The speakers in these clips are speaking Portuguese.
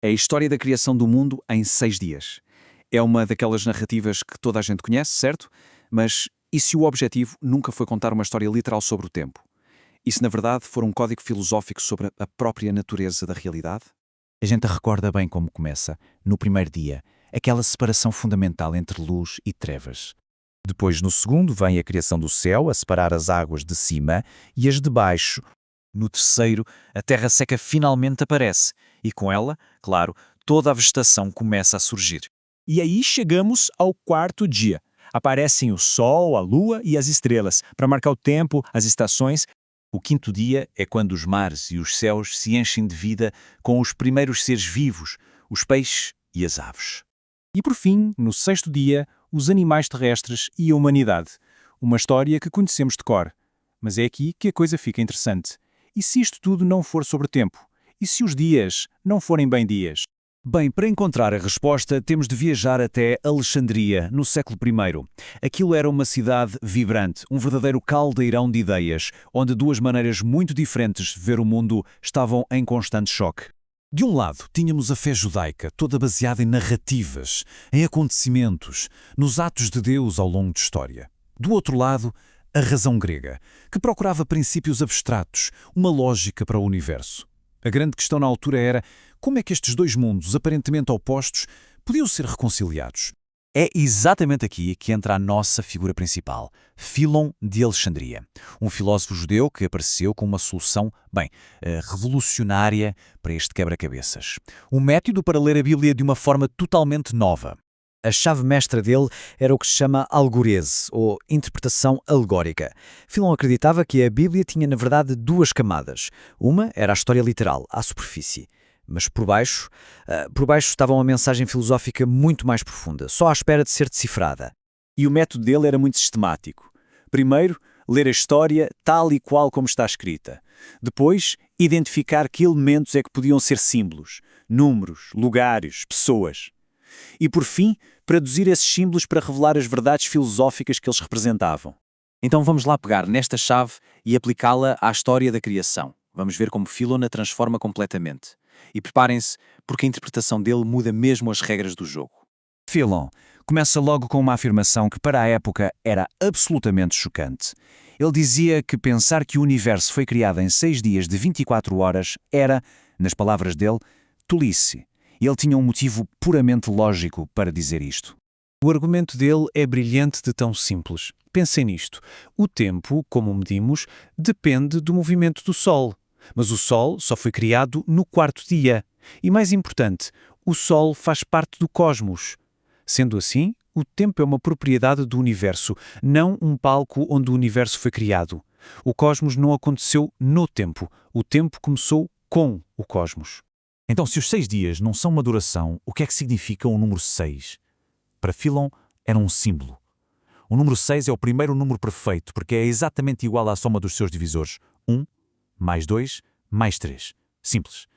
É a história da criação do mundo em 6 dias. É uma daquelas narrativas que toda a gente conhece, certo? Mas e se o objetivo nunca foi contar uma história literal sobre o tempo? E se na verdade for um código filosófico sobre a própria natureza da realidade? A gente recorda bem como começa, no primeiro dia, aquela separação fundamental entre luz e trevas. Depois, no segundo, vem a criação do céu, a separar as águas de cima e as de baixo. No terceiro, a terra seca finalmente aparece, e com ela, claro, toda a vegetação começa a surgir. E aí chegamos ao quarto dia. Aparecem o sol, a lua e as estrelas, para marcar o tempo, as estações. O quinto dia é quando os mares e os céus se enchem de vida com os primeiros seres vivos, os peixes e as aves. E por fim, no sexto dia, os animais terrestres e a humanidade. Uma história que conhecemos de cor. Mas é aqui que a coisa fica interessante. E se isto tudo não for sobre tempo? E se os dias não forem bem dias? Bem, para encontrar a resposta, temos de viajar até Alexandria, no século I. Aquilo era uma cidade vibrante, um verdadeiro caldeirão de ideias, onde duas maneiras muito diferentes de ver o mundo estavam em constante choque. De um lado, tínhamos a fé judaica, toda baseada em narrativas, em acontecimentos, nos atos de Deus ao longo da história. Do outro lado, a razão grega, que procurava princípios abstratos, uma lógica para o universo. A grande questão na altura era como é que estes dois mundos, aparentemente opostos, podiam ser reconciliados. É exatamente aqui que entra a nossa figura principal, Fílon de Alexandria, um filósofo judeu que apareceu com uma solução, revolucionária para este quebra-cabeças. Um método para ler a Bíblia de uma forma totalmente nova. A chave mestra dele era o que se chama algorese, ou interpretação alegórica. Fílon acreditava que a Bíblia tinha, na verdade, duas camadas. Uma era a história literal, à superfície. Mas por baixo estava uma mensagem filosófica muito mais profunda, só à espera de ser decifrada. E o método dele era muito sistemático. Primeiro, ler a história tal e qual como está escrita. Depois, identificar que elementos é que podiam ser símbolos, números, lugares, pessoas. E por fim, traduzir esses símbolos para revelar as verdades filosóficas que eles representavam. Então vamos lá pegar nesta chave e aplicá-la à história da criação. Vamos ver como Fílon a transforma completamente. E preparem-se, porque a interpretação dele muda mesmo as regras do jogo. Fílon começa logo com uma afirmação que para a época era absolutamente chocante. Ele dizia que pensar que o universo foi criado em 6 dias de 24 horas era, nas palavras dele, tolice. E ele tinha um motivo puramente lógico para dizer isto. O argumento dele é brilhante de tão simples. Pensem nisto. O tempo, como o medimos, depende do movimento do Sol. Mas o Sol só foi criado no quarto dia. E mais importante, o Sol faz parte do cosmos. Sendo assim, o tempo é uma propriedade do universo, não um palco onde o universo foi criado. O cosmos não aconteceu no tempo. O tempo começou com o cosmos. Então, se os 6 dias não são uma duração, o que é que significa o número 6? Para Fílon, era um símbolo. O número 6 é o primeiro número perfeito, porque é exatamente igual à soma dos seus divisores. 1, mais 2, mais 3. Simples.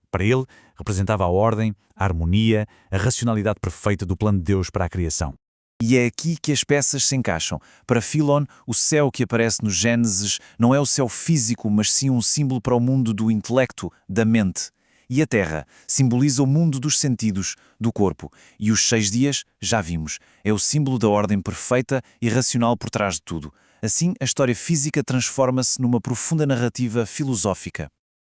Para ele, representava a ordem, a harmonia, a racionalidade perfeita do plano de Deus para a criação. E é aqui que as peças se encaixam. Para Fílon, o céu que aparece no Gênesis não é o céu físico, mas sim um símbolo para o mundo do intelecto, da mente. E a Terra simboliza o mundo dos sentidos, do corpo. E os 6 dias, já vimos, é o símbolo da ordem perfeita e racional por trás de tudo. Assim, a história física transforma-se numa profunda narrativa filosófica.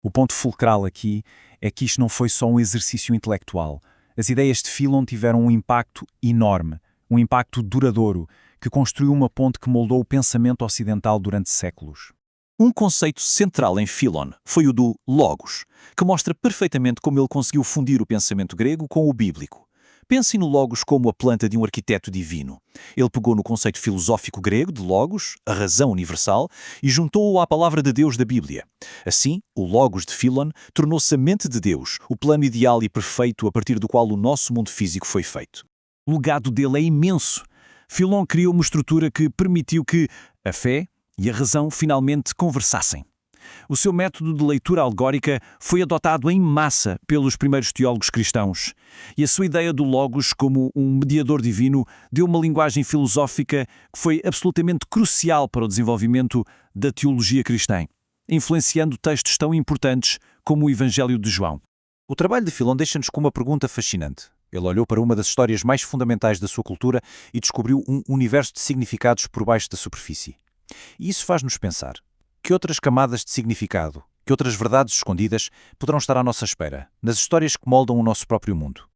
O ponto fulcral aqui é que isto não foi só um exercício intelectual. As ideias de Fílon tiveram um impacto enorme, um impacto duradouro, que construiu uma ponte que moldou o pensamento ocidental durante séculos. Um conceito central em Fílon foi o do logos, que mostra perfeitamente como ele conseguiu fundir o pensamento grego com o bíblico. Pensem no logos como a planta de um arquiteto divino. Ele pegou no conceito filosófico grego de logos, a razão universal, e juntou-o à palavra de Deus da Bíblia. Assim, o logos de Fílon tornou-se a mente de Deus, o plano ideal e perfeito a partir do qual o nosso mundo físico foi feito. O legado dele é imenso. Fílon criou uma estrutura que permitiu que a fé e a razão finalmente conversassem. O seu método de leitura alegórica foi adotado em massa pelos primeiros teólogos cristãos. E a sua ideia do Logos como um mediador divino deu uma linguagem filosófica que foi absolutamente crucial para o desenvolvimento da teologia cristã, influenciando textos tão importantes como o Evangelho de João. O trabalho de Filon deixa-nos com uma pergunta fascinante. Ele olhou para uma das histórias mais fundamentais da sua cultura e descobriu um universo de significados por baixo da superfície. E isso faz-nos pensar: que outras camadas de significado, que outras verdades escondidas poderão estar à nossa espera, nas histórias que moldam o nosso próprio mundo?